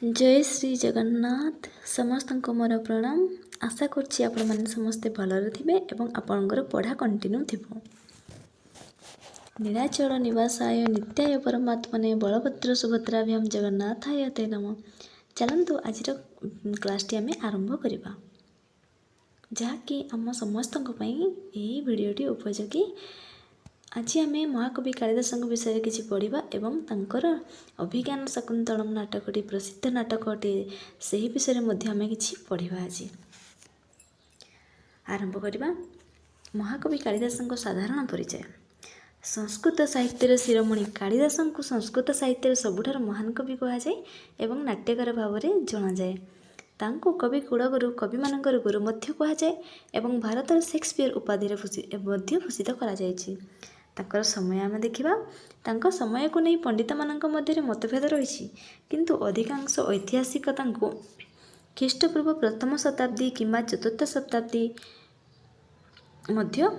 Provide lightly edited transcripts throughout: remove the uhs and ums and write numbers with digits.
जय श्री जगन्नाथ समस्त को मोर प्रणाम। आशा करछि आपण माने समस्ते भलरे थिबे एवं आपणकर पढ़ा कंटिन्यू थिबो। नीलाचल निवासाय नित्याय परमात्मने बलभद्र सुभद्राभ्याम जगन्नाथाय ते नमः। चलंतु आज क्लासटी आम आरंभ करवा, जहाँकि आम समस्त यही भिडियोटी उपयोगी। आज आम महाकवि कालिदास विषय किसी पढ़ा एवं तांकर अभिज्ञान शाकुंतलम नाटकटी प्रसिद्ध नाटक अटे से विषय में किसी पढ़ा। आज आरंभ करवा। महाकवि कालिदास साधारण परिचय। संस्कृत साहित्यर शिरोमणि कालिदास को संस्कृत साहित्यर सबुठार महान कवि कहुए एवं नाट्यकार भाव में जनाए। तांको कवि कुलगुरु कवि मानकर गुरु मध्य कहुए एवं भारत शेक्सपियर उपाधि भूषित करा जायछि। तांकर समय आम देखा, तांको समय को नहीं पंडित मानक मध्य मतभेद रही, किंतु अधिकांश ऐतिहासिक ख्रीष्टपूर्व प्रथम शताब्दी किंबा चतुर्थ शताब्दी मध्य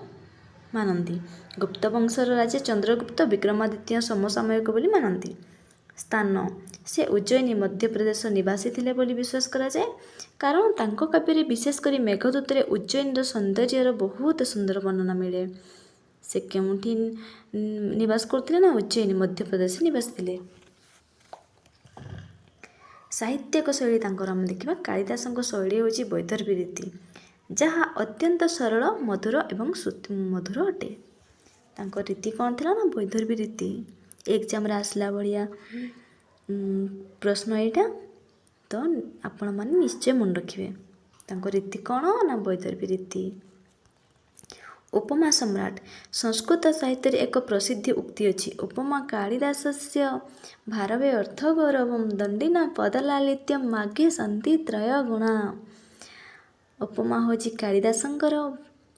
मानती। गुप्त वंशर राजा चंद्रगुप्त विक्रमादित्य समसामयिक बोली मानती। स्थान से उज्जयिनी मध्य प्रदेश निवासी थिले बोली विश्वास करा जाए, कारण तांको काव्य विशेषकर मेघदूत उज्जयिनी सौंदर्यर बहुत सुंदर वर्णना मिले। से केउठी निवास करते ना, उज्जयिनी मध्य प्रदेश निवास थिले। साहित्यिक शैली तांकर आम देखा, कालिदास शैली हूँ वैदर्भी रीति, जहाँ अत्यंत सरल मधुर एवं मधुर अटे। तांको रीति कौन थी ना, वैदर्भी रीति। एग्जाम आसला भाया प्रश्न यहाँ, तो आपण मैंने निश्चय मन रखिए। तांको रीति कौन ना, वैदर्भी रीति। उपमा सम्राट संस्कृत साहित्य एक प्रसिद्ध उक्ति अच्छी। उपमा कालिदासस्य भारवे अर्थ गौरवम दंडिना पदलालित्यम माघे सन्ति त्रय गुणा। उपमा हूँ कालिदासंकर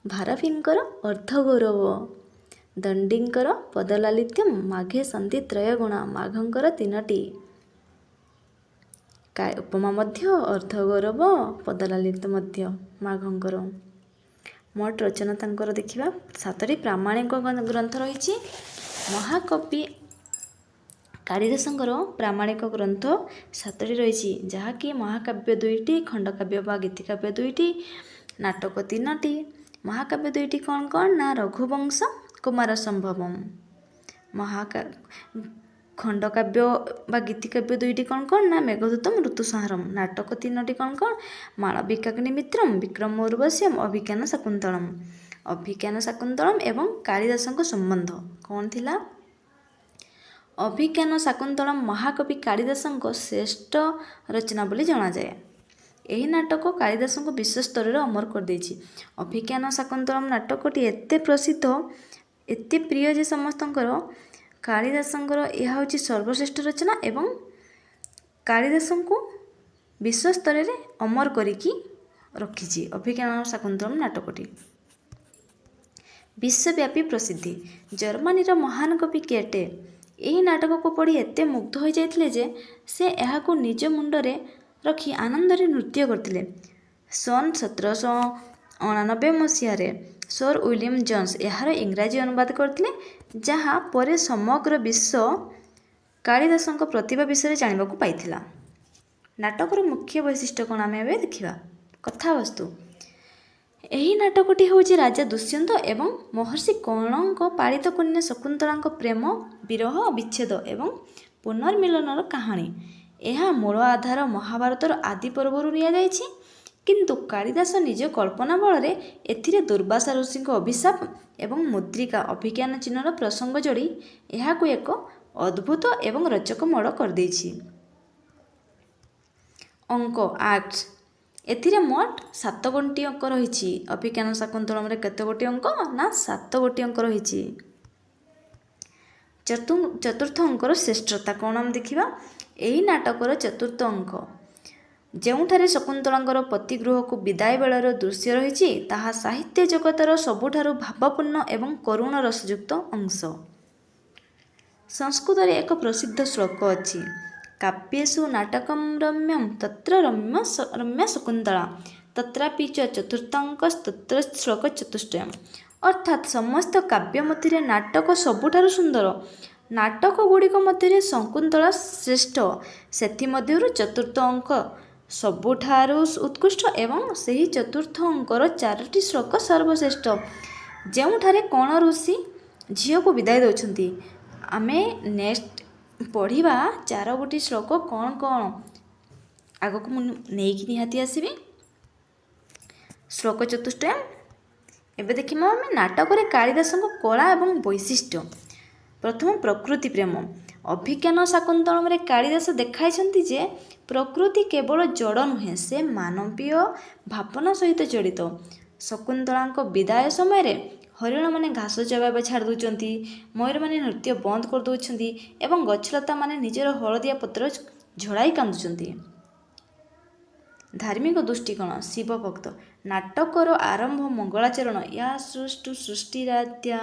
भारवींकर अर्थ गौरव, दंडींकर पदलालित्यम माघे सन्ति त्रय गुणा। माघंकर तीनटी, उपमा मध्य अर्थ गौरव पदलालित्य मध्य माघंकर। मोट रचना तांकर देखिबा 7टी प्रामाणिक ग्रंथ रही। महाकवि कालिदासंकर प्रामाणिक ग्रंथ 7टी रही, जहाँकि महाकाव्य 2टी, खंडकाव्य बा गीतिकाव्य 2टी, नाटक 3टी। महाकाव्य 2टी कौन कौन ना, रघुवंश कुमार संभवम। खंडकाव्य बा गीतिकाव्य 2टी कौन कौन ना, मेघदूतम ऋतुसंहारम। नाटक 3टी कौन कौन, मालविकाग्निमित्रम, विक्रम उर्वश्यम, अभिज्ञान शाकुंतलम। अभिज्ञान शाकुंतलम एवं कालिदास संबंध कौन थिला। अभिज्ञान शाकुंतलम महाकवि कालिदास श्रेष्ठ रचना बोली जना जाए। यही नाटक कालिदास को विश्व स्तर में अमर कर देछि। अभिज्ञान शाकुंतलम नाटकटी एते प्रसिद्ध, एते प्रिय जे समस्तंकर। कालिदासंकर यह हूँ सर्वश्रेष्ठ रचना एवं कालिदास को विश्व स्तर में अमर करिकी रखी। अभिज्ञान शाकुंतलम नाटकटी विश्वव्यापी प्रसिद्धि। जर्मनी महान कवि केटे यही नाटक को पढ़ी एते मुग्ध हो जाते जे से यहाको निज मुंडरे रखी आनंदरे नृत्य करते। सन 1789 मसीह सर विलियम जोन्स यार इंग्राजी अनुवाद करते, जहाँ परे समग्र विश्व कालिदास प्रतिभा विषय जानवा को पाइथिला। नाटकर मुख्य वैशिष्ट्य कौन आम ए देखा। कथावस्तु यही नाटकटी हूँ राजा दुष्यंत एवं महर्षि कर्ण पालित कन्या शकुंतला प्रेम विरह विच्छेद एवं पुनर्मिलनर कहानी। यह मूल आधार महाभारतर आदि पर्वर नि, किंतु कालिदास निज कल्पना बल एथिरे दुर्वासा ऋषि अभिशाप एवं मुद्रिका अभिज्ञान चिन्हर प्रसंग जोड़ी यहाकू एक अद्भुत एवं रोचक मोड़ कर देछि। अंक आर्ट्स एथिरे मोट 7 गोटी अंक रही। अभिज्ञान शाकुंतलम केते गोटी अंक ना, 7 गोटी अंक रही। चतुर्थ अंकर श्रेष्ठता कौन आम देखा। यही नाटकर चतुर्थ अंक ଯେଉଁଠାରେ ଶକୁନ୍ତଳାଙ୍କର ପତିଗୃହକୁ ବିଦାୟ ବେଳର ଦୃଶ୍ୟ ରହିଛି, ତାହା ସାହିତ୍ୟ ଜଗତର ସବୁଠାରୁ ଭାବପୂର୍ଣ୍ଣ ଏବଂ କରୁଣ ରସଯୁକ୍ତ ଅଂଶ। ସଂସ୍କୃତରେ ଏକ ପ୍ରସିଦ୍ଧ ଶ୍ଲୋକ ଅଛି, କାବ୍ୟେଷୁ ନାଟକମ୍ ରମ୍ୟମ୍ ତତ୍ର ରମ୍ୟା ଶକୁନ୍ତଳା ତତ୍ରାପି च ଚତୁର୍ଥାଙ୍କସ୍ତତ୍ର ଶ୍ଲୋକ ଚତୁଷ୍ଟୟମ୍। ଅର୍ଥାତ୍ ସମସ୍ତ କାବ୍ୟ ମଧ୍ୟରେ ନାଟକ ସବୁଠାରୁ ସୁନ୍ଦର, ନାଟକ ଗୁଡ଼ିକ ମଧ୍ୟରେ ଶକୁନ୍ତଳା ଶ୍ରେଷ୍ଠ। ସେଥିମଧ୍ୟରୁ ଚତୁର୍ଥ ଅଙ୍କ ସବୁଠାରୁ ଉତ୍କୃଷ୍ଟ ଏବଂ ସେହି ଚତୁର୍ଥ ଅଙ୍କର 4ଟି ଶ୍ଲୋକ ସର୍ବଶ୍ରେଷ୍ଠ, ଯେଉଁଠାରେ କଣ ଋଷି ଝିଅକୁ ବିଦାୟ ଦେଉଛନ୍ତି। ଆମେ ନେକ୍ସଟ ପଢ଼ିବା 4ଗୋଟି ଶ୍ଲୋକ କ'ଣ କ'ଣ ଆଗକୁ ମୁଁ ନେଇକି ନିହାତି ଆସିବି। ଶ୍ଲୋକ ଚତୁଷ୍ଟୟମ୍। ଏବେ ଦେଖିବା ଆମେ ନାଟକରେ କାଳିଦାସଙ୍କ କଳା ଏବଂ ବୈଶିଷ୍ଟ୍ୟ। ପ୍ରଥମ ପ୍ରକୃତି ପ୍ରେମ। ଅଭିଜ୍ଞାନ ଶାକୁନ୍ତଳମରେ କାଳିଦାସ ଦେଖାଇଛନ୍ତି ଯେ ପ୍ରକୃତି କେବଳ ଜଡ଼ ନୁହେଁ, ସେ ମାନବୀୟ ଭାବନା ସହିତ ଜଡ଼ିତ। ଶକୁନ୍ତଳାଙ୍କ ବିଦାୟ ସମୟରେ ହରିଣମାନେ ଘାସ ଚବାଇବା ଛାଡ଼ି ଦେଉଛନ୍ତି, ମୟୂରମାନେ ନୃତ୍ୟ ବନ୍ଦ କରିଦେଉଛନ୍ତି ଏବଂ ଗଛଲତାମାନେ ନିଜର ହଳଦିଆ ପତ୍ର ଝଡ଼ାଇ କାନ୍ଦୁଛନ୍ତି। ଧାର୍ମିକ ଦୃଷ୍ଟିକୋଣ। ଶିବ ଭକ୍ତ। ନାଟକର ଆରମ୍ଭ ମଙ୍ଗଳାଚରଣ। ୟା ସୃଷ୍ଟୁ ସୃଷ୍ଟିରାଦ୍ୟା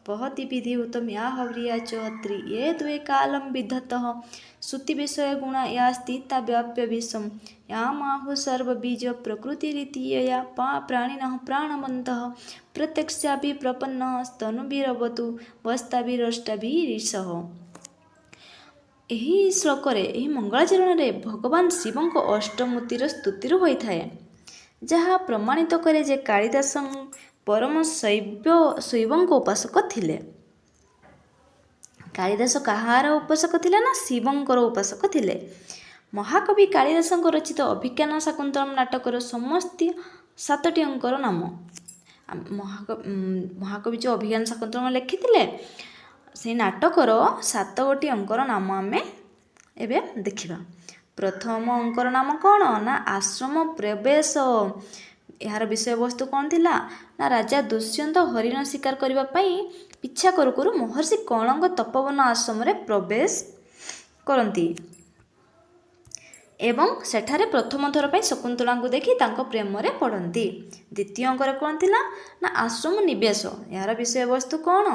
ପହତି ବିଧିହୁତମ୍ ୟା ହବ୍ରିୟା ଚ ଅତ୍ରି ୟେ ଦ୍ୱେ କାଲମ୍ ବିଧତଃ ଶ୍ରୁତି ବିଷୟ ଗୁଣ ୟା ସ୍ଥିତା ବ୍ୟାପ୍ୟ ବିଶ୍ୱମ୍ ୟା ମାହୁ ସର୍ବବୀଜ ପ୍ରକୃତିରିତି ୟୟା ପ୍ରାଣିନଃ ପ୍ରାଣବନ୍ତଃ ପ୍ରତ୍ୟକ୍ଷାଭି ପ୍ରପନ୍ନଃ ସ୍ତନୁଭିରବତୁ ବସ୍ତାଭିରଷ୍ଟାଭିରିଷଃ। ଏହି ଶ୍ଲୋକରେ, ଏହି ମଙ୍ଗଳାଚରଣରେ ଭଗବାନ ଶିବଙ୍କ ଅଷ୍ଟମୂର୍ତ୍ତିର ସ୍ତୁତିରୁ ହୋଇଥାଏ, ଯାହା ପ୍ରମାଣିତ କରେ ଯେ କାଳିଦାସ ପରମ ଶୈବଙ୍କ ଉପାସକ ଥିଲେ। କାଳିଦାସ କାହାର ଉପାସକ ଥିଲେ ନା ଶିବଙ୍କର ଉପାସକ ଥିଲେ। ମହାକବି କାଳିଦାସଙ୍କ ରଚିତ ଅଭିଜ୍ଞାନ ଶାକୁନ୍ତଳମ୍ ନାଟକର ସମସ୍ତ 7ଟି ଅଙ୍କର ନାମ। ମହାକବି ଯେଉଁ ଅଭିଜ୍ଞାନ ଶାକୁନ୍ତଳମ୍ ଲେଖିଥିଲେ, ସେଇ ନାଟକର 7ଗୋଟି ଅଙ୍କର ନାମ ଆମେ ଏବେ ଦେଖିବା। ପ୍ରଥମ ଅଙ୍କର ନାମ କ'ଣ ନା ଆଶ୍ରମ ପ୍ରବେଶ। ଏହାର ବିଷୟବସ୍ତୁ କ'ଣ ଥିଲା ନା ରାଜା ଦୁଷ୍ୟନ୍ତ ହରିଣ ଶିକାର କରିବା ପାଇଁ ପିଛା କରୁ କରୁ ମହର୍ଷି କଣଙ୍କ ତପୋବନ ଆଶ୍ରମରେ ପ୍ରବେଶ କରନ୍ତି ଏବଂ ସେଠାରେ ପ୍ରଥମ ଥର ପାଇଁ ଶକୁନ୍ତଳାଙ୍କୁ ଦେଖି ତାଙ୍କ ପ୍ରେମରେ ପଡ଼ନ୍ତି। ଦ୍ୱିତୀୟ ଅଙ୍କରେ କ'ଣ ଥିଲା ନା ଆଶ୍ରମ ନିବେଶ। ଏହାର ବିଷୟବସ୍ତୁ କ'ଣ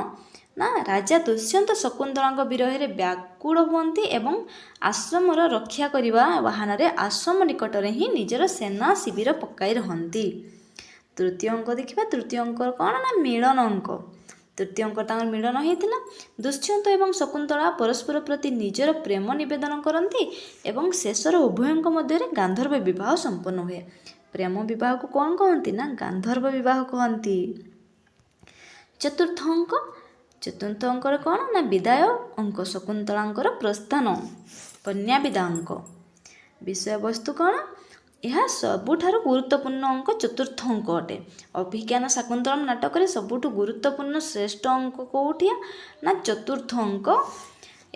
ନା ରାଜା ଦୁଷ୍ୟନ୍ତ ଶକୁନ୍ତଳାଙ୍କ ବିରହରେ ବ୍ୟାକୁଳ ହୁଅନ୍ତି ଏବଂ ଆଶ୍ରମର ରକ୍ଷା କରିବା ବାହାନାରେ ଆଶ୍ରମ ନିକଟରେ ହିଁ ନିଜର ସେନା ଶିବିର ପକାଇ ରହନ୍ତି। ତୃତୀୟ ଅଙ୍କ ଦେଖିବା। ତୃତୀୟ ଅଙ୍କ କ'ଣ ନା ମିଳନ ଅଙ୍କ। ତୃତୀୟ ଅଙ୍କ ତାଙ୍କର ମିଳନ ହେଇଥିଲା। ଦୁଷ୍ୟନ୍ତ ଏବଂ ଶକୁନ୍ତଳା ପରସ୍ପର ପ୍ରତି ନିଜର ପ୍ରେମ ନିବେଦନ କରନ୍ତି ଏବଂ ଶେଷରେ ଉଭୟଙ୍କ ମଧ୍ୟରେ ଗାନ୍ଧର୍ବ ବିବାହ ସମ୍ପନ୍ନ ହୁଏ। ପ୍ରେମ ବିବାହକୁ କ'ଣ କହନ୍ତି ନା ଗାନ୍ଧର୍ବ ବିବାହ କହନ୍ତି। ଚତୁର୍ଥ ଅଙ୍କ। ଚତୁର୍ଥ ଅଙ୍କରେ କ'ଣ ନା ବିଦାୟ ଅଙ୍କ। ଶକୁନ୍ତଳାଙ୍କର ପ୍ରସ୍ଥାନ, କନ୍ୟା ବିଦାୟ ଅଙ୍କ। ବିଷୟବସ୍ତୁ କ'ଣ? ଏହା ସବୁଠାରୁ ଗୁରୁତ୍ୱପୂର୍ଣ୍ଣ ଅଙ୍କ ଚତୁର୍ଥ ଅଙ୍କ ଅଟେ। ଅଭିଜ୍ଞାନ ଶାକୁନ୍ତଳମ୍ ନାଟକରେ ସବୁଠୁ ଗୁରୁତ୍ୱପୂର୍ଣ୍ଣ ଶ୍ରେଷ୍ଠ ଅଙ୍କ କେଉଁଠି ନା ଚତୁର୍ଥ ଅଙ୍କ।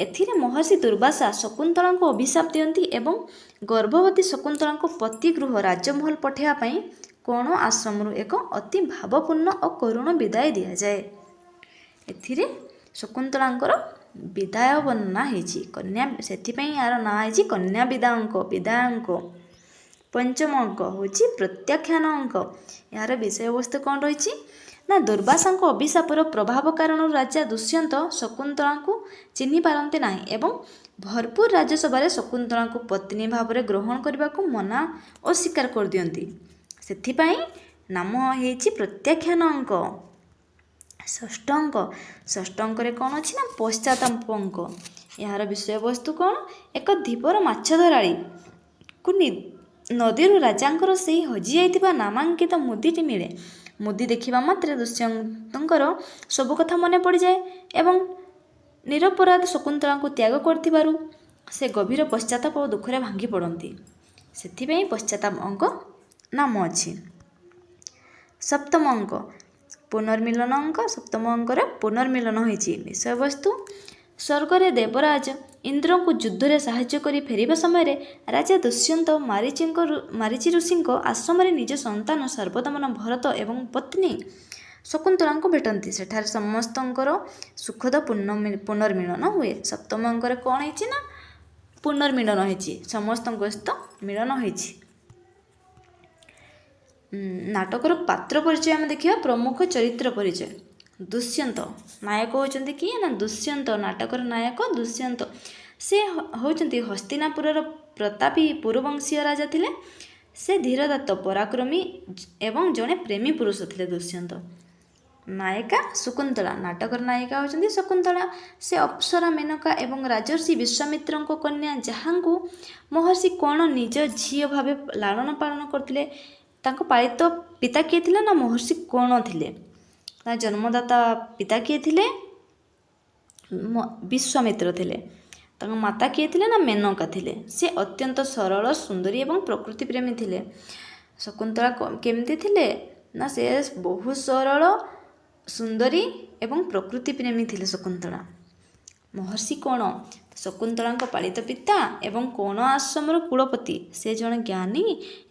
ଏଥିରେ ମହର୍ଷି ଦୁର୍ବାସା ଶକୁନ୍ତଳାଙ୍କୁ ଅଭିଶାପ ଦିଅନ୍ତି ଏବଂ ଗର୍ଭବତୀ ଶକୁନ୍ତଳାଙ୍କୁ ପତି ଗୃହ ରାଜମହଲ ପଠାଇବା ପାଇଁ କଣ ଆଶ୍ରମରୁ ଏକ ଅତି ଭାବପୂର୍ଣ୍ଣ ଓ କରୁଣ ବିଦାୟ ଦିଆଯାଏ। ଏଥିରେ ଶକୁନ୍ତଳାଙ୍କର ବିଦାୟ ବର୍ଣ୍ଣନା ହେଇଛି। କନ୍ୟା, ସେଥିପାଇଁ ଏହାର ନାଁ ହେଇଛି କନ୍ୟା ବିଦାୟଙ୍କ, ବିଦାୟଙ୍କ। ପଞ୍ଚମ ଅଙ୍କ ହେଉଛି ପ୍ରତ୍ୟାଖ୍ୟାନ ଅଙ୍କ। ଏହାର ବିଷୟବସ୍ତୁ କ'ଣ ରହିଛି ନା ଦୁର୍ବାସାଙ୍କ ଅଭିଶାପର ପ୍ରଭାବ କାରଣରୁ ରାଜା ଦୁଷ୍ୟନ୍ତ ଶକୁନ୍ତଳାଙ୍କୁ ଚିହ୍ନି ପାରନ୍ତି ନାହିଁ ଏବଂ ଭରପୁର ରାଜସଭାରେ ଶକୁନ୍ତଳାଙ୍କୁ ପତ୍ନୀ ଭାବରେ ଗ୍ରହଣ କରିବାକୁ ମନା ଅସ୍ୱୀକାର କରିଦିଅନ୍ତି। ସେଥିପାଇଁ ନାମ ହେଇଛି ପ୍ରତ୍ୟାଖ୍ୟାନ ଅଙ୍କ। ଷଷ୍ଠ ଅଙ୍କ। ଷଷ୍ଠ ଅଙ୍କରେ କ'ଣ ଅଛି ନା ପଶ୍ଚାତାପ ଅଙ୍କ। ଏହାର ବିଷୟବସ୍ତୁ କ'ଣ? ଏକ ଧୀବର ମାଛ ଧରାଳିକୁ ନଦୀରୁ ରାଜାଙ୍କର ସେହି ହଜିଯାଇଥିବା ନାମାଙ୍କିତ ମୁଦିଟି ମିଳେ। ମୁଦି ଦେଖିବା ମାତ୍ରେ ଦୁଷ୍ୟନ୍ତଙ୍କର ସବୁ କଥା ମନେ ପଡ଼ିଯାଏ ଏବଂ ନିରପରାଧ ଶକୁନ୍ତଳାଙ୍କୁ ତ୍ୟାଗ କରିଥିବାରୁ ସେ ଗଭୀର ପଶ୍ଚାତାପ ଓ ଦୁଃଖରେ ଭାଙ୍ଗି ପଡ଼ନ୍ତି। ସେଥିପାଇଁ ପଶ୍ଚାତାପ ଅଙ୍କ ନାମ ଅଛି। ସପ୍ତମ ଅଙ୍କ ପୁନର୍ମିଳନ ଅଙ୍କ। ସପ୍ତମ ଅଙ୍କରେ ପୁନର୍ମିଳନ ହୋଇଛି। ବିଷୟବସ୍ତୁ ସ୍ୱର୍ଗରେ ଦେବରାଜ ଇନ୍ଦ୍ରଙ୍କୁ ଯୁଦ୍ଧରେ ସାହାଯ୍ୟ କରି ଫେରିବା ସମୟରେ ରାଜା ଦୁଷ୍ୟନ୍ତ ମାରିଚି ଋଷିଙ୍କ ଆଶ୍ରମରେ ନିଜ ସନ୍ତାନ ସର୍ବଦମନ ଭରତ ଏବଂ ପତ୍ନୀ ଶକୁନ୍ତଳାଙ୍କୁ ଭେଟନ୍ତି। ସେଠାରେ ସମସ୍ତଙ୍କର ସୁଖଦ ପୁନର୍ମିଳନ ହୁଏ। ସପ୍ତମ ଅଙ୍କରେ କ'ଣ ହେଇଛି ନା ପୁନର୍ମିଳନ ହେଇଛି, ସମସ୍ତଙ୍କ ସହିତ ମିଳନ ହେଇଛି। ନାଟକର ପାତ୍ର ପରିଚୟ ଆମେ ଦେଖିବା। ପ୍ରମୁଖ ଚରିତ୍ର ପରିଚୟ। ଦୁଷ୍ୟନ୍ତ ନାୟକ ହେଉଛନ୍ତି କିଏ ନା ଦୁଷ୍ୟନ୍ତ। ନାଟକର ନାୟକ ଦୁଷ୍ୟନ୍ତ। ସେ ହେଉଛନ୍ତି ହସ୍ତିନାପୁରର ପ୍ରତାପୀ ପୁରୁବଂଶୀୟ ରାଜା ଥିଲେ। ସେ ଧୀରଦାତ୍ତ, ପରାକ୍ରମୀ ଏବଂ ଜଣେ ପ୍ରେମୀ ପୁରୁଷ ଥିଲେ ଦୁଷ୍ୟନ୍ତ। ନାୟିକା ଶକୁନ୍ତଳା, ନାଟକର ନାୟିକା ହେଉଛନ୍ତି ଶକୁନ୍ତଳା। ସେ ଅପ୍ସରା ମେନକା ଏବଂ ରାଜର୍ଷି ବିଶ୍ୱାମିତ୍ରଙ୍କ କନ୍ୟା, ଯାହାଙ୍କୁ ମହର୍ଷି କଣ ନିଜ ଝିଅ ଭାବେ ଲାଳନ ପାଳନ କରିଥିଲେ। ତାଙ୍କ ପାଳିତ ପିତା କିଏ ଥିଲେ ନା ମହର୍ଷି କଣ ଥିଲେ। ତା ଜନ୍ମଦାତା ପିତା କିଏ ଥିଲେ? ବିଶ୍ୱାମିତ୍ର ଥିଲେ। ତାଙ୍କ ମାତା କିଏ ଥିଲେ ନା ମେନକା ଥିଲେ। ସେ ଅତ୍ୟନ୍ତ ସରଳ, ସୁନ୍ଦରୀ ଏବଂ ପ୍ରକୃତି ପ୍ରେମୀ ଥିଲେ। ଶକୁନ୍ତଳା କେମିତି ଥିଲେ ନା ସେ ବହୁତ ସରଳ, ସୁନ୍ଦରୀ ଏବଂ ପ୍ରକୃତି ପ୍ରେମୀ ଥିଲେ ଶକୁନ୍ତଳା। ମହର୍ଷି କଣ ଶକୁନ୍ତଳାଙ୍କ ପାଳିତ ପିତା ଏବଂ କଣ ଆଶ୍ରମର କୁଳପତି। ସେ ଜଣେ ଜ୍ଞାନୀ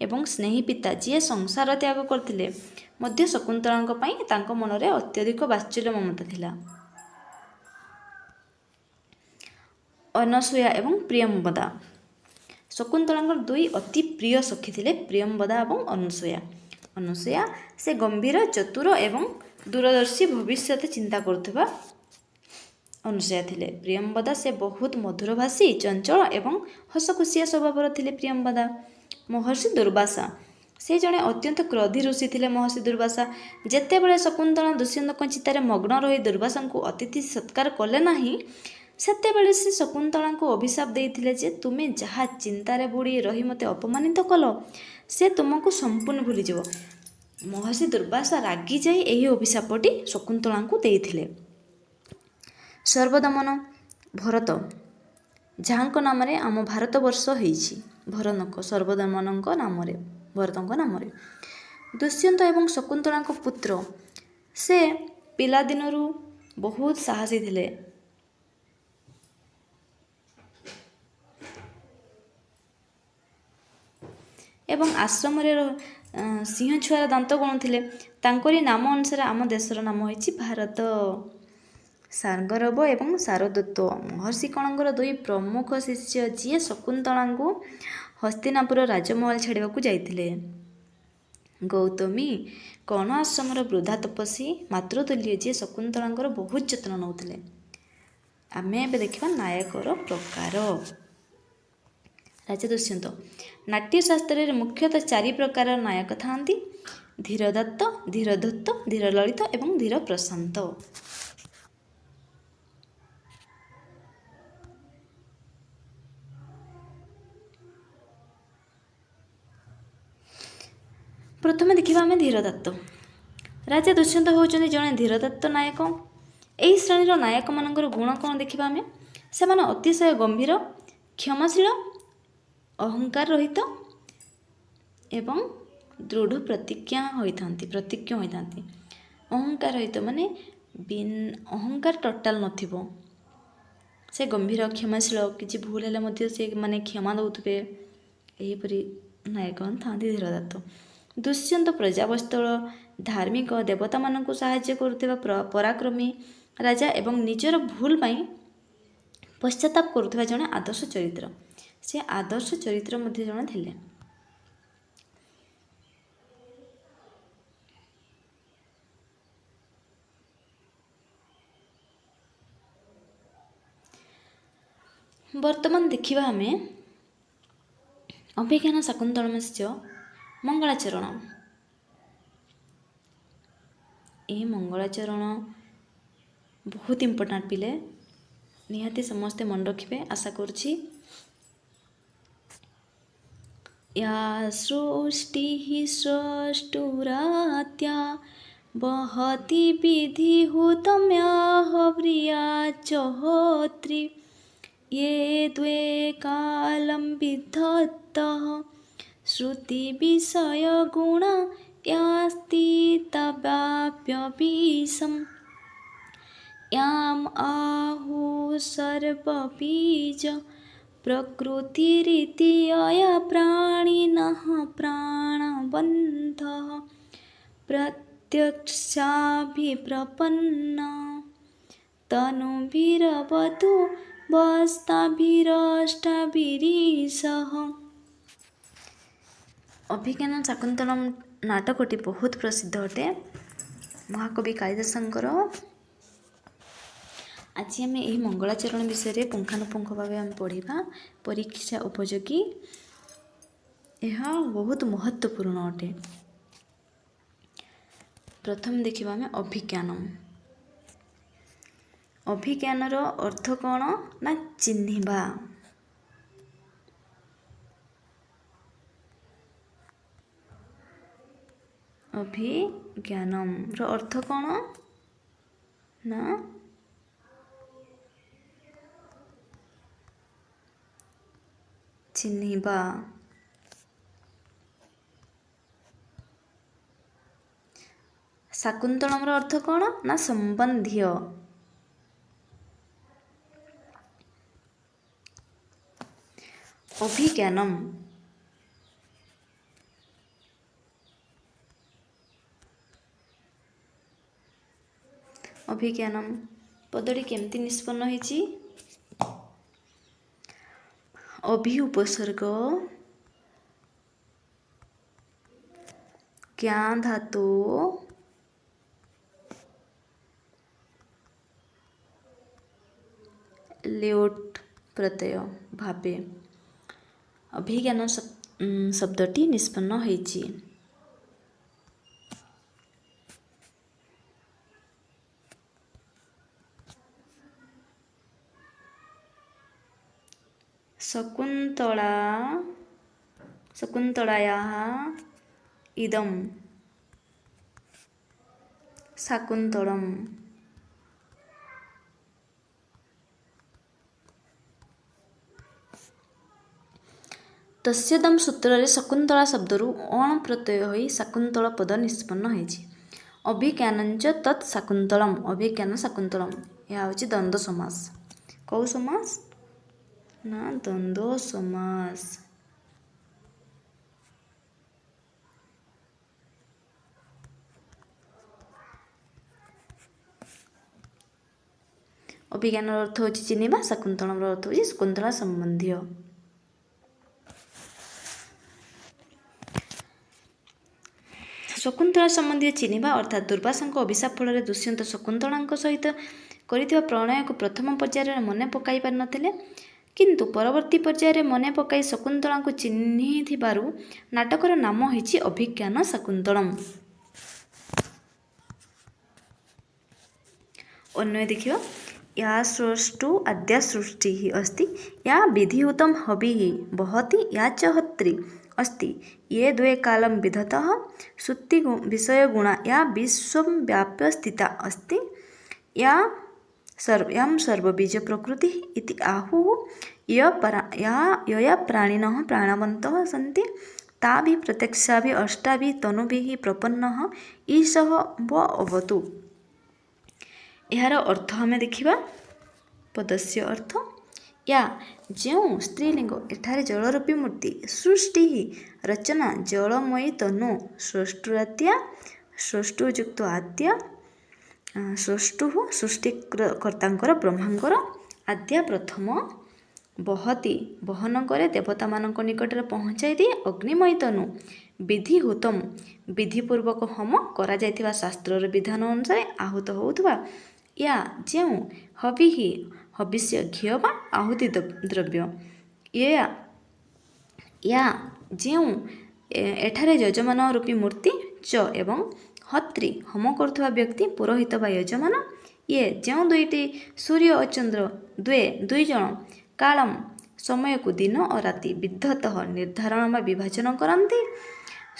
ଏବଂ ସ୍ନେହୀ ପିତା, ଯିଏ ସଂସାର ତ୍ୟାଗ କରିଥିଲେ ମଧ୍ୟ ଶକୁନ୍ତଳାଙ୍କ ପାଇଁ ତାଙ୍କ ମନରେ ଅତ୍ୟଧିକ ବାତ୍ସଲ୍ୟ ମମତା ଥିଲା। ଅନସୂୟା ଏବଂ ପ୍ରିୟମ୍ବଦା। ଶକୁନ୍ତଳାଙ୍କର ଦୁଇ ଅତି ପ୍ରିୟ ସଖୀ ଥିଲେ, ପ୍ରିୟମ୍ବଦା ଏବଂ ଅନସୂୟା। ଅନସୂୟା ସେ ଗମ୍ଭୀର, ଚତୁର ଏବଂ ଦୂରଦର୍ଶୀ ଭବିଷ୍ୟତ ଚିନ୍ତା କରୁଥିବା ଅନସୂୟା ଥିଲେ। ପ୍ରିୟମ୍ବଦା ସେ ବହୁତ ମଧୁରଭାଷୀ, ଚଞ୍ଚଳ ଏବଂ ହସଖୁସିଆ ସ୍ୱଭାବର ଥିଲେ। ପ୍ରିୟମ୍ବଦା। ମହର୍ଷି ଦୁର୍ବାସା। ସେ ଜଣେ ଅତ୍ୟନ୍ତ କ୍ରୋଧୀ ଋଷି ଥିଲେ। ମହର୍ଷି ଦୁର୍ବାସା ଯେତେବେଳେ ଶକୁନ୍ତଳା ଦୁଷ୍ୟନ୍ତଙ୍କ ଚିତାରେ ମଗ୍ନ ରହି ଦୁର୍ବାସାଙ୍କୁ ଅତିଥି ସତ୍କାର କଲେ ନାହିଁ, ସେତେବେଳେ ସେ ଶକୁନ୍ତଳାଙ୍କୁ ଅଭିଶାପ ଦେଇଥିଲେ ଯେ ତୁମେ ଯାହା ଚିନ୍ତାରେ ବୁଡ଼ି ରହି ମୋତେ ଅପମାନିତ କଲ, ସେ ତୁମକୁ ସମ୍ପୂର୍ଣ୍ଣ ଭୁଲିଯିବ। ମହର୍ଷି ଦୁର୍ବାସା ରାଗି ଯାଇ ଏହି ଅଭିଶାପଟି ଶକୁନ୍ତଳାଙ୍କୁ ଦେଇଥିଲେ। ସର୍ବଦମନ। ଭରତ, ଯାହାଙ୍କ ନାମରେ ଆମ ଭାରତବର୍ଷ ହେଇଛି। ଭରତଙ୍କ, ସର୍ବଦମନଙ୍କ ନାମରେ, ଭରତଙ୍କ ନାମରେ। ଦୁଷ୍ୟନ୍ତ ଏବଂ ଶକୁନ୍ତଳାଙ୍କ ପୁତ୍ର। ସେ ପିଲାଦିନରୁ ବହୁତ ସାହସୀ ଥିଲେ। ଏବଂ ଆଶ୍ରମରେ ସିଂହ ଛୁଆର ଦାନ୍ତ ଗଣୁଥିଲେ। ତାଙ୍କରି ନାମ ଅନୁସାରେ ଆମ ଦେଶର ନାମ ହୋଇଛି ଭାରତ। ସାର୍ଙ୍ଗରବ ଏବଂ ଶାରଦୂତ। ମହର୍ଷି କଣଙ୍କର ଦୁଇ ପ୍ରମୁଖ ଶିଷ୍ୟ, ଯିଏ ଶକୁନ୍ତଳାଙ୍କୁ ହସ୍ତିନାପୁର ରାଜମହଲ ଛାଡ଼ିବାକୁ ଯାଇଥିଲେ। ଗୌତମୀ କଣ ଆଶ୍ରମର ବୃଦ୍ଧା ତପସ୍ୱୀ ମାତୃତୁଲ୍ୟ, ଯିଏ ଶକୁନ୍ତଳାଙ୍କର ବହୁତ ଯତ୍ନ ନେଉଥିଲେ। ଆମେ ଏବେ ଦେଖିବା ନାୟକର ପ୍ରକାର। ରାଜା ଦୁଷ୍ୟନ୍ତ। ନାଟ୍ୟଶାସ୍ତ୍ରରେ ମୁଖ୍ୟତଃ 4 ପ୍ରକାରର ନାୟକ ଥାନ୍ତି: ଧୀରଦତ୍ତ, ଧୀରଧୂର୍ତ୍ତ, ଧୀରଲଳିତ ଏବଂ ଧୀରପ୍ରଶାନ୍ତ। ପ୍ରଥମେ ଦେଖିବା ଆମେ ଧୀରଦତ୍ତ। ରାଜା ଦୁଷ୍ୟନ୍ତ ହେଉଛନ୍ତି ଜଣେ ଧୀରଦତ୍ତ ନାୟକ। ଏହି ଶ୍ରେଣୀର ନାୟକମାନଙ୍କର ଗୁଣ କ'ଣ ଦେଖିବା ଆମେ? ସେମାନେ ଅତିଶୟ ଗମ୍ଭୀର, କ୍ଷମାଶୀଳ, ଅହଙ୍କାର ରହିତ ଏବଂ ଦୃଢ଼ ପ୍ରତିଜ୍ଞ ହୋଇଥାନ୍ତି। ଅହଙ୍କାର ରହିତ ମାନେ ଅହଙ୍କାର ଟୋଟାଲ ନଥିବ। ସେ ଗମ୍ଭୀର, କ୍ଷମାଶୀଳ, କିଛି ଭୁଲ ହେଲେ ମଧ୍ୟ ସେ କ୍ଷମା ଦେଉଥିବେ। ଏହିପରି ନାୟକ ଥାନ୍ତି ଧୀରଦତ୍ତ। ଦୁଷ୍ୟନ୍ତ ପ୍ରଜାବତ୍ସଳ, ଧାର୍ମିକ, ଦେବତାମାନଙ୍କୁ ସାହାଯ୍ୟ କରୁଥିବା ପରାକ୍ରମୀ ରାଜା ଏବଂ ନିଜର ଭୁଲ ପାଇଁ ପଶ୍ଚାତାପ କରୁଥିବା ଜଣେ ଆଦର୍ଶ ଚରିତ୍ର। ସେ ଆଦର୍ଶ ଚରିତ୍ର ମଧ୍ୟ ଜଣେ ଥିଲେ। ବର୍ତ୍ତମାନ ଦେଖିବା ଆମେ ଅଭିଜ୍ଞାନ ଶାକୁନ୍ତଳମସ୍ୟ ମଙ୍ଗଳାଚରଣ। ଏହି ମଙ୍ଗଳାଚରଣ ବହୁତ ଇମ୍ପୋର୍ଟାଣ୍ଟ ପିଲେ, ନିହାତି ସମସ୍ତେ ମନେ ରଖିବେ ଆଶା କରୁଛି। या सृष्टिः स्रष्टुरात्या वहति विधिहुतम्याह व्रियाचहोत्रि ये द्वे कालं विद्धतः श्रुतिविषयगुणा यास्ति तवाप्यवीशम् याम् आहुः सर्वबीज प्रकृतिरिति अया प्राणिनः प्राणबन्धः प्रत्यक्षाभिप्रपन्न तनुभिरवतु ବସ୍ତାଭିରଷ୍ଟାଭିରୀଶଃ। ଅଭିଜ୍ଞାନ ଶାକୁନ୍ତଳମ୍ ନାଟକଟି ବହୁତ ପ୍ରସିଦ୍ଧ ଅଟେ, ମହାକବି କାଳିଦାସଙ୍କର। ଆଜି ଆମେ ଏହି ମଙ୍ଗଳାଚରଣ ବିଷୟରେ ପୁଙ୍ଖାନୁପୁଙ୍ଖ ଭାବେ ଆମେ ପଢ଼ିବା, ପରୀକ୍ଷା ଉପଯୋଗୀ। ଏହା ବହୁତ ମହତ୍ତ୍ୱପୂର୍ଣ୍ଣ ଅଟେ। प्रथम देखिबा आमे अभिज्ञानम। अभिज्ञानर अर्थ कौन ना चिन्हिबा। अभिज्ञानम रो अर्थ कौन ना चिन्हिबा। शाकुंतलम रो अर्थ कौन ना संबंधीय। अभिज्ञानम अभिज्ञानम पदटी केमती निष्पन्न होईची। अभि उपसर्ग ज्ञान धातु लेओट प्रत्यय भावे अभिज्ञान शब्दटी निष्पन्न होईची। शकुन्तलायाः इदं शाकुन्तलम। तस्यदम सूत्र शकुन्तला शब्दरू अण प्रत्यय होई शाकुन्तल पद निष्पन्न होईची। अभिज्ञानंच तत् शाकुन्तलम अभिज्ञान शाकुन्तलम यह होची द्वंद्व समास। कौ समास ना द्वंद्व समास। अभिज्ञान अर्थ होची चिन्हिबा शाकुन्तलम अर्थ होची शकुन्तला संबंधीय। शकुन्तला संबंधी चिन्हिबा अर्थात दुर्वासाଙ୍କ अभिशाप फल दुष्यंत शकुन्तलाଙ୍କ सहित କରିଥିବା प्रणयକୁ प्रथम पर्याୟରେ ମନେ ପକାଇ ପାରିନଥିଲେ କିନ୍ତୁ ପରବର୍ତ୍ତୀ पर्याୟରେ ମନେ ପକାଇ ଶକୁନ୍ତଳାଙ୍କୁ ଚିହ୍ନିଥିବାରୁ ନାଟକର ନାମ ହୋଇଛି ଅଭିଜ୍ଞାନ ଶାକୁନ୍ତଳମ୍। अन्वय देखियो या सृष्टु अद्या सृष्टि अस्ति या विधिहुतं हविः वहति या च हत्रि अस्ति ये द्वे कालं विधतः सुत्ति विषय गुणा या विश्वं व्याप्य स्थिता अस्ति यां सर्वबीज प्रकृति इति आहुः यया प्राणिनः प्राणवन्तः सन्ति ताभिः प्रत्यक्षाभिः अष्टाभिः तनुभिः प्रपन्नः ईशः व अवतु। यार अर्थ हमें देखिबा पदस्य अर्थ या जो स्त्रीलिंग एठारे जलरूपी मूर्ति सृष्टि रचना जलमयी तनु सृष्टुराद्या सृष्टुयुक्त आद्या सृष्टु सृष्टिकर्तांकर ब्रह्मांकर आद्या प्रथम बहती बहन करे देवता मानक निकटरे पहुँचाई दिए अग्निमयी तनु विधिहुतम विधिपूर्वक होम करा जायथिबा शास्त्रर विधान अनुसार आहूत होउथबा या जो हविः हविष्य घी बा आहुति द्रव्य या जो एठारे यजमान रूपी मूर्ति च एवं हत्रि होम करुवा व्यक्ति पुरोहित बा यजमान ये जो दुईटी सूर्य और चंद्र दुई जन कालम समय को दिन और राति विद्धतः निर्धारण बा विभाजन करती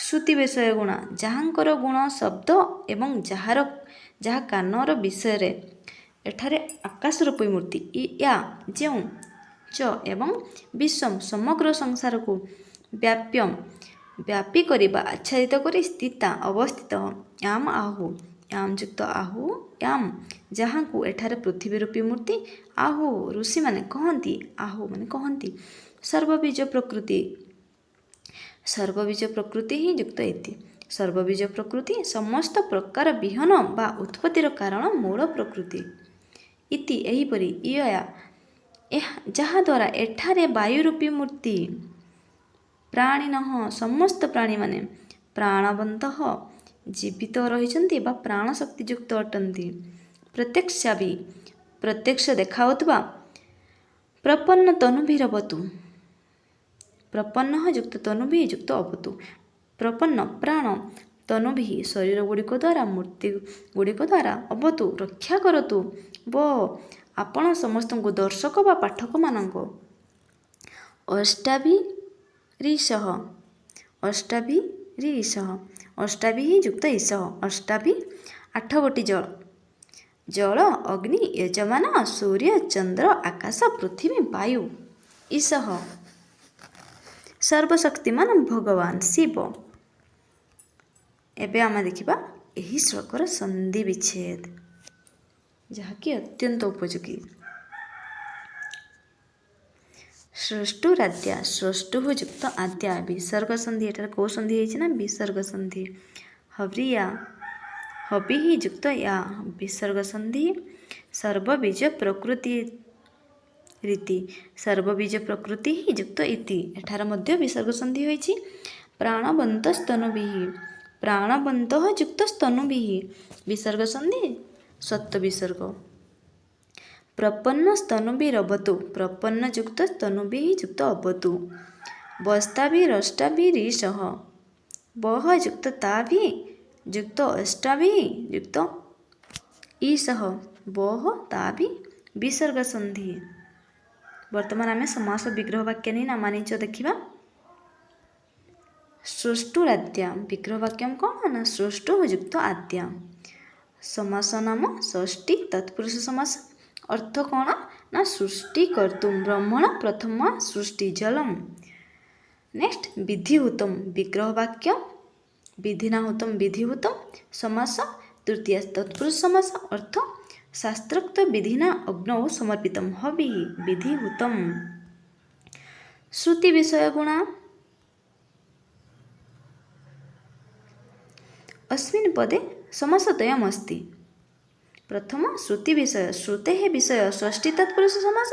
श्रुति विषय गुण जहाँकर गुण शब्द एवं जहाँ कानर विषय एठारे आकाश रूपी मूर्ति या जो च एवं विश्वम समग्र संसार को व्यापी करिबा आच्छादित करी स्थिता अवस्थित याम आहु याम युक्त आहु याम जहाँ को एठारे पृथ्वी रूपी मूर्ति आहु ऋषि माने कहती आहु माने कहती सर्वबीज प्रकृति ही युक्त इति सर्वबीज प्रकृति समस्त प्रकार विहन बा उत्पत्तिर कारण मूल प्रकृति इति एहिपरि इया जहाँ द्वारा एठारे वायु रूपी मूर्ति प्राणिनः समस्त प्राणी माने प्राणवन्तः जीवित रहिଛନ୍ତି बा प्राण शक्ति युक्त अटंती प्रत्यक्ष देखाउतबा प्रपन्न तनुभिरवतु प्रपन्न युक्त तनुभि युक्त अवतु प्रपन्न प्राण तनुभिः शरीर गुड़िक द्वारा मूर्ति गुड़िक द्वारा अवतु रक्षा करतु व आपण समस्त दर्शक बा पाठक मानक अष्टाभिरीशः अष्टाभिरीशः अष्टाभिः युक्त ईशः अष्टाभि 8 गोटी जल जल अग्नि यजमान सूर्य चंद्र आकाश पृथ्वी वायु ईशः सर्वशक्तिमान भगवान शिव। एबे आम देखिबा एही श्लोकर संधि विच्छेद जहाँकि अत्यंत उपयोगी। स्रष्टुराद्या स्रष्टु युक्त आद्या विसर्ग संधि एटार कौ संधि है ना विसर्ग संधि। हव्रिया हवि युक्त या विसर्ग संधि। सर्वबीज प्रकृति रीति सर्वबीज प्रकृति युक्त इति एठार मध्य विसर्ग संधि होइछि। प्राणवंत स्तनुभिः प्राणवंत युक्त स्तनुभिः विसर्ग संधि सत्व विसर्ग। प्रपन्न स्तनुभिरवतु प्रपन्न युक्त स्तनुभिः युक्त अवतु। वस्ताभिरष्टाभिरीशः वह युक्त ताभि युक्त अष्टाभि युक्त ईशः वह ताभि विसर्ग संधि। वर्तमान आम समास विग्रह वाक्य नहीं नामानिच देखा। स्रष्टुराद्या विग्रह वाक्यम कौन ना स्रष्टु युक्त आद्या। समास नाम षष्ठी तत्पुरुष समास। अर्थ कौन ना सृष्टि कर्तुम ब्रह्मण प्रथम सृष्टि जलम। नेक्स्ट विधिहुतम विग्रह वाक्य विधिनाहुतम विधिहुतम समास तृतीय तत्पुरुष समास। अर्थ शास्त्रोक्त विधिना अग्नौ समर्पितम हवि विधिहुतम। श्रुति विषय गुणा अस्मिन् पदे समासद्वयम् अस्ति। प्रथम श्रुति विषय श्रुते विषय षष्ठी तत्पुरुष समास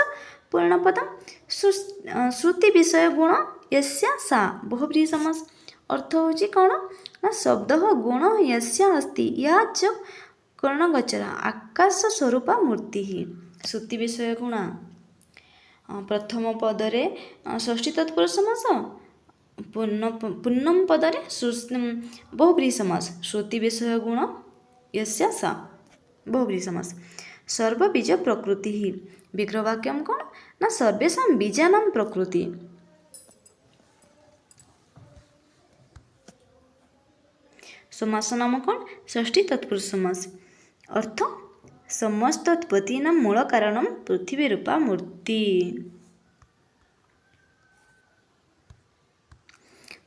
पूर्णपदम। श्रुति विषय गुण यस्या सा बहुव्रीहि समास। अर्थ होची कौन ना शब्द गुण यस्या अस्ति या च कर्णगोचरा आकाश स्वरूपा मूर्ति। श्रुति विषय गुण प्रथम पदरे षष्ठी तत्पुरुष समास पूर्णम पदरे बहुव्रीहि समास। श्रुति विषय गुण यस्या सा बहुव्रीहि समास। सर्वबीज प्रकृति विग्रह वाक्यम कौन ना सर्वेषां बीजानां प्रकृति। समास नाम कौन षष्ठी तत्पुरुष समास। अर्थ समस्त उत्पत्तीनां मूल कारणं पृथ्वी रूपा मूर्ति।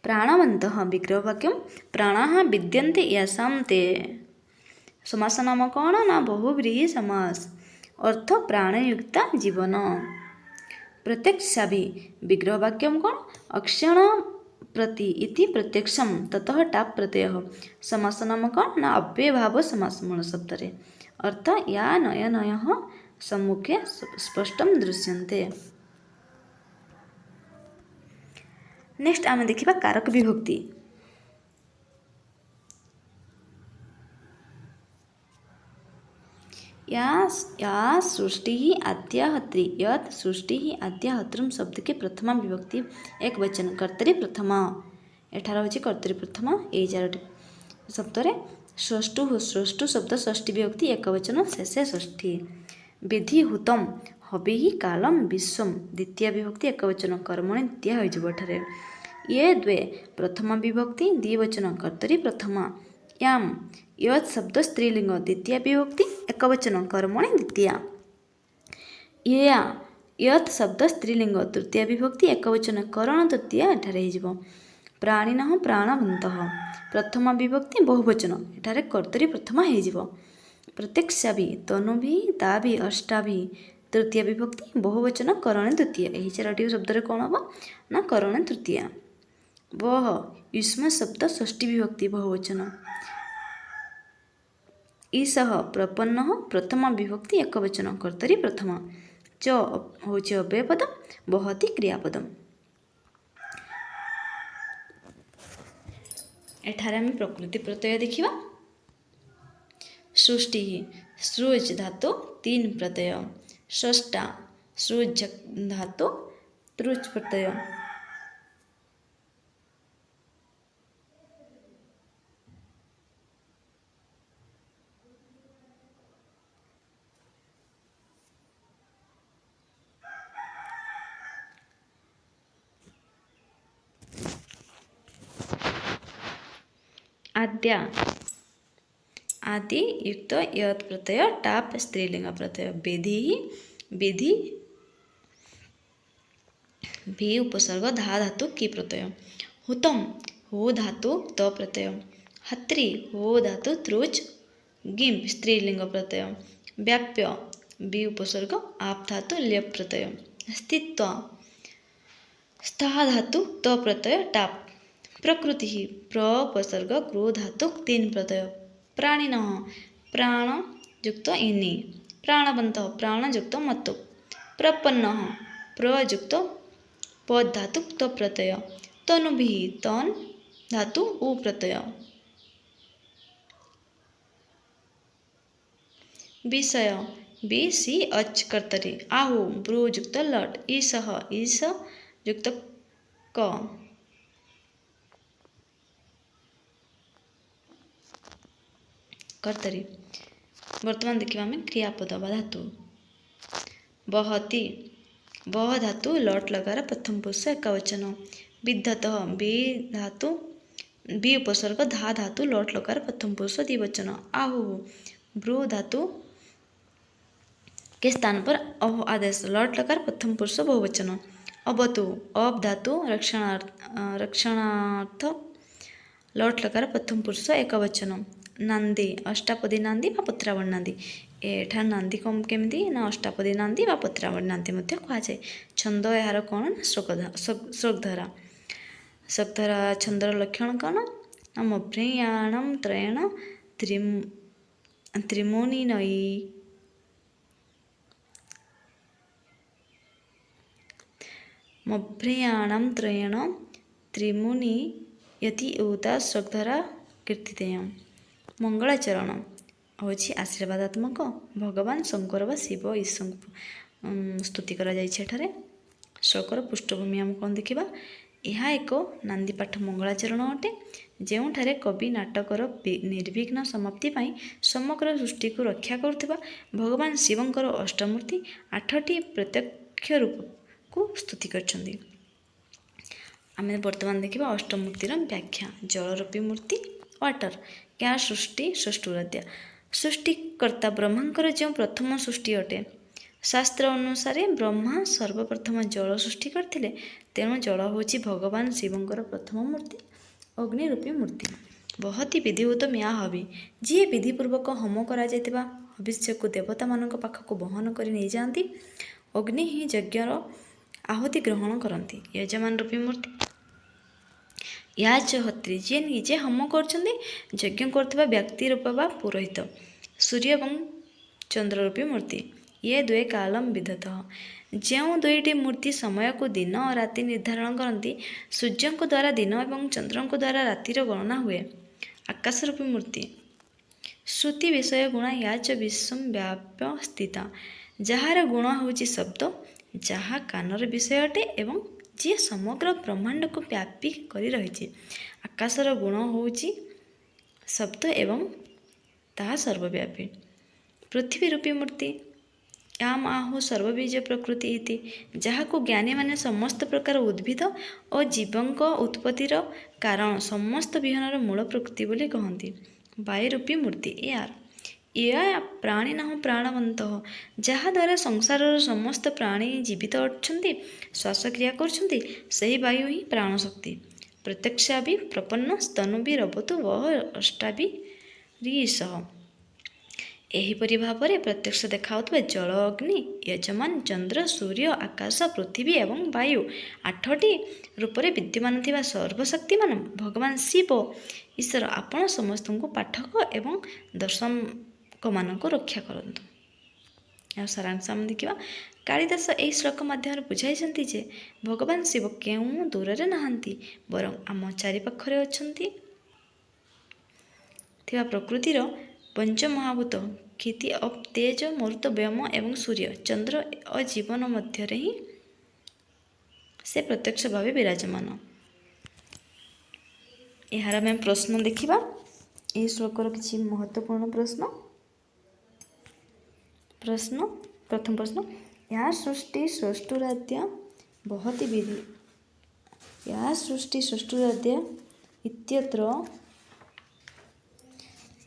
प्राणवन्तः विग्रह वाक्यम प्राणाः विद्यन्ते यासां ते। समास नाम कौन ना बहुव्रीहि समास। अर्थ प्राणयुक्ता जीवन। प्रत्यक्षाभि विग्रह वाक्यम कौन अक्षण प्रति इति प्रत्यक्षम ततः टाप प्रत्यय। समास नाम कौन ना अव्ययभाव समास मूल शब्द रे। अर्थ या नयनयः सम्मुखे स्पष्टम दृश्यन्ते। नेक्स्ट आम देखिबा कारक विभक्ति। या सृष्टि आद्याहत्री यत सृष्टि आद्याहत्रम शब्द के प्रथमा विभक्ति एक वचन कर्तरी प्रथमा। एठार होची कर्तरी प्रथमा। ए चारोटी शब्द रे षष्टु षष्टु शब्द षष्ठी विभक्ति एक वचन शेषे षष्ठी। विधिहुतम हविः कालम विश्वम द्वितीय विभक्ति एक वचन कर्मणि द्वितीय होइजबो एठारे। ये द्वे प्रथमा विभक्ति द्विवचन कर्तरी प्रथमा। याम यत् शब्द स्त्रीलिंग द्वितीय विभक्ति एक वचन कर्मणि द्वितीय। या यत् शब्द स्त्रीलिंग तृतीय विभक्ति एक वचन करण तृतीय एठारे होइजबो। प्राणिनः प्राणवन्तः प्रथमा विभक्ति बहुवचन एठारे कर्तरी प्रथमा होइजबो। प्रत्यक्षाभि तनुभिः ताभिः अष्टाभिः तृतीय विभक्ति बहुवचन करण तृतीय। एही चारोटी शब्द रे कोन हबो ना करण तृतीय। वह युष्म शब्द षष्ठी विभक्ति बहुवचन। ईशः प्रपन्नः प्रथमा विभक्ति एक वचन कर्तरी प्रथमा। च होची अव्ययपदम बहति क्रियापदम। एठारे आम प्रकृति प्रत्यय देखिबा। सृष्टि सृज धातु 3 प्रत्यय। षष्ठा सृज धातु तृच प्रत्यय। आद्या आदि युक्त यत् प्रत्यय टाप स्त्रीलिंग प्रत्यय विधि विधि भी उपसर्ग धा धातु की प्रत्यय हुतम हो धातु त प्रत्यय हत्रि हो धातु त्रुच गिम्प स्त्रीलिंग प्रत्यय व्याप्य बी उपसर्ग आप धातु ल्यप प्रत्यय स्थित्व स्था धातु त प्रत्यय टाप प्रकृति प्र उपसर्ग क्रो धातु तीन प्रत्यय प्राणिन प्राण युक्त इनि प्राणवंत प्राण युक्त मत्तु प्रपन्न प्रयुक्त पद धातु त प्रत्यय तनुभि तन धातु उ प्रत्यय विषय बी सी अच कर्तरी आहु ब्रू युक्त लट ईसह ईस युक्त क कर्तरी। वर्तमान देखिए आम क्रियापद बा धातु बहती बह धातु लट लगार प्रथम पुरुष एकवचन विद्धत बी धातु बी उपसर्ग धा धातु लट लगार प्रथम पुरुष द्विवचन आहु ब्रू धातु के स्थान पर अह आदेश लट लकार प्रथम पुरुष बहुवचन अवतु अब धातु रक्षणार्थ लट लकार प्रथम पुरुष एकवचन नांदी अष्टापदी नांदी बा पत्रावळी नांदी एठा नांदी कम केमिति ना अष्टापदी नांदी बा पत्रावळी नांदी मध्य कहुए छंद यार कौन श्लोकधरा श्लोकधरा छंदर लक्षण कौन मभ्रेयाणम त्रयण त्रिमुनि नई मभ्रेयाणम त्रयण त्रिमुनि यति उता श्लोकधरा कीर्तितेय मंगलाचरण हूँ आशीर्वादात्मक भगवान शंकर व शिव ईश्वर स्तुति करा एठारे श्लोकर पृष्ठभूमि आम कौन देखा यह एक नांदीपाठ मंगलाचरण अटे जोठारे कवि नाटकर निर्विघ्न समाप्ति पाई समग्र सृष्टि को रक्षा करुवा भगवान शिवंकर अष्टमूर्ति 8टी प्रत्यक्ष रूप को स्तुति करछन्ति। आम वर्तमान देखा अष्टमूर्तिर व्याख्या जलरूपी मूर्ति वाटर क्या सृष्टि सृष्टुराद्या सृष्टिकर्ता ब्रह्मांकर जो प्रथम सृष्टि अटे शास्त्र अनुसार ब्रह्मा सर्वप्रथम जल सृष्टि करथिले तेणु जल होची भगवान शिवंकर प्रथम मूर्ति अग्निरूपी मूर्ति बहती विधिवत म्या हवि जी विधिपूर्वक होम करा जायतिबा हविष्य को देवता मानक पाखक बहन करि नै जांती अग्नि ही यज्ञर आहुति ग्रहण करती यजमान रूपी मूर्ति या होत्री जी निजे होम कर यज्ञ कर व्यक्ति रूप बा पुरोहित सूर्य और चंद्ररूपी मूर्ति ये दुए कालम विधत जो दुईटी मूर्ति समय को दिन और राति निर्धारण करती सूर्य द्वारा दिन और चंद्र द्वारा रातिर गणना हुए आकाशरूपी मूर्ति श्रुति विषय गुण या च विश्व व्याप्य स्थिता जार गुण हूँ शब्द जहाँ कानर विषय अटे एवं जी समग्र ब्रह्मांड को व्यापी करी रही आकाशर गुण हूँ शब्द एवं ताहा सर्वव्यापी पृथ्वी रूपी मूर्ति याम आहु सर्वबीज प्रकृति इति जहाँ को ज्ञानी माने समस्त प्रकार उद्भिद और जीवंक उत्पत्तिर कारण समस्त विहनर मूल प्रकृति बोली कहती वायुरूपी मूर्ति एयार या प्राणिन प्राणवंत जहाँ द्वारा संसार समस्त प्राणी जीवित अच्छन्ति श्वासक्रिया करछन्ति सही वायु ही प्राणशक्ति प्रत्यक्षा भी प्रपन्न स्तनु भी रवतु वह अष्टाभी रीसह एहीपरि भाव में प्रत्यक्ष देखाउथबा जल अग्नि यजमान चंद्र सूर्य आकाश पृथ्वी एवं वायु 8टी रूप में विद्यमान थिबा सर्वशक्तिमान भगवान शिव ईश्वर आपण समस्त को पाठक एवं दर्शक मान को रक्षा करंतु। सारांश आम देखा कालिदास यही श्लोक माध्यम बुझाई जे भगवान शिव क्यों दूर रे नहांती बरं आम चारिपाखरे अछंती थिबा प्रकृतिर पंचमहाभूत क्षिति अप तेज मरुत व्योम एवं सूर्य चंद्र और जीवन मध्य ही से प्रत्यक्ष भाव विराजमान। यार मैं प्रश्न देखा ये श्लोकर किसी महत्वपूर्ण प्रश्न प्रथम प्रश्न या सृष्टि सृष्टुराद्य बहती विधि या सृष्टि सृष्टुराद्य इत्यत्र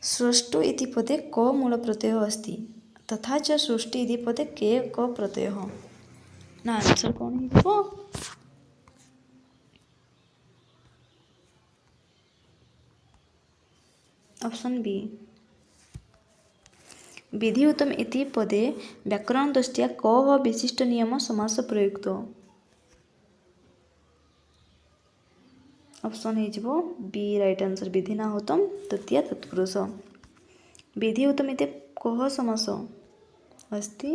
स्रष्टु इति पदे क मूलप्रत्ययः अस्ति तथा च सृष्टि इति पदे के क प्रत्ययः ना आंसर कौन हो ऑप्शन बी विधि उत्तम इति पदे व्याकरण दृष्ट्या क विशिष्ट नियम समास प्रयुक्त ऑप्शन हो बी राइट आंसर विधि ना उत्तम तृतीय तत्पुरुष विधि उत्तम इति कह समास अस्ति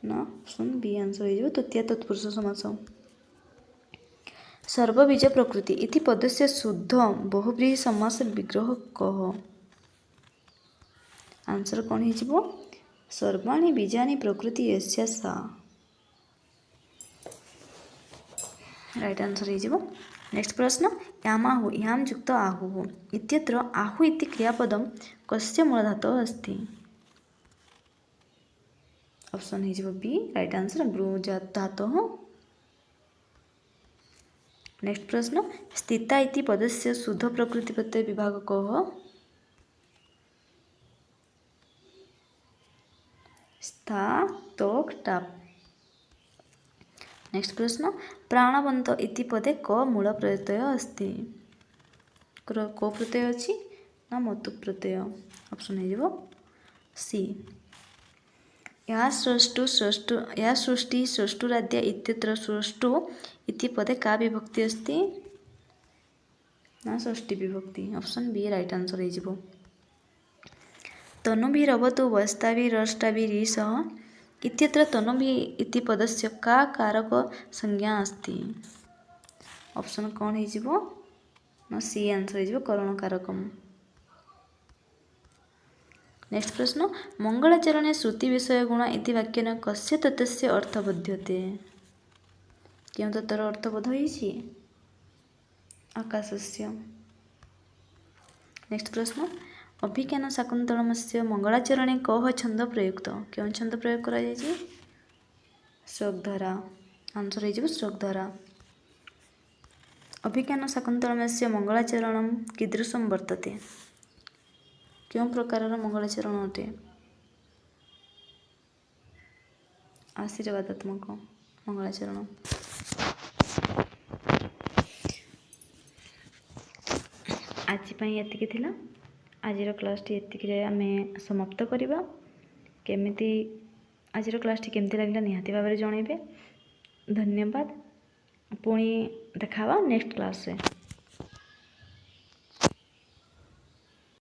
ना ऑप्शन बी आंसर हो तृतीय तत्पुरुष समास सर्वबीज प्रकृति इति पदस्य शुद्ध बहुव्रीहि समास विग्रह कह आंसर कौन हो सर्वाणि बीजानि प्रकृति यस्या सा राइट आंसर हो नेक्स्ट प्रश्न यामाहु याम युक्त आहु इत्यत्र आहु इति क्रियापदम कस्य मूलधातुः अस्ति ऑप्शन हो बी राइट आंसर ब्रूजात धातुः नेक्स्ट प्रश्न स्थिता इति पदस्य शुद्ध प्रकृति प्रत्यय विभाग कह स्था तोक टाप नेक्स्ट प्रश्न प्राणवंत इति पदे क मूल प्रत्यय अस्ति को प्रत्यय अछि ना मतु प्रत्यय ऑप्शन हो सी या सृष्टि सृष्टुराद्या इत्यत्र सृष्टु इति पदे का विभक्ति अस्ति ना षष्ठी विभक्ति ऑप्शन बी राइट आंसर हो तनुभिरवतु वस्ताभिरष्टाभिरीसः इत्यत्र तनुभि इति पदस्य का कारक संज्ञा अस्ति ऑप्शन कौन हो ना सी आंसर हो करण कारकम नेक्स्ट प्रश्न मंगलाचरणे श्रुति विषय गुण इति वाक्यन कस्य तत्त्वस्य अर्थ बोध्यते क्यों तत्तर अर्थ बोध होइछि आकाशस्य नेक्स्ट प्रश्न अभिज्ञान शाकुन्तलमस्य मंगलाचरणे कः छंद प्रयुक्त क्यों छंद प्रयोग करा जायछि श्लोकधारा आंसर हो श्लोकधारा अभिज्ञान शाकुन्तलमस्य मंगलाचरणं कीदृशं वर्तते क्यों प्रकारर मंगलाचरण अटे आशीर्वादात्मक मंगलाचरण आज एतिकी थिला आजिर क्लासटी एतिकी आमे समाप्त करिबा केमिति आजिर क्लासटी केमती लागला निहाती भाव में जनइबे धन्यवाद पुणी देखावा नेक्स्ट क्लास रे।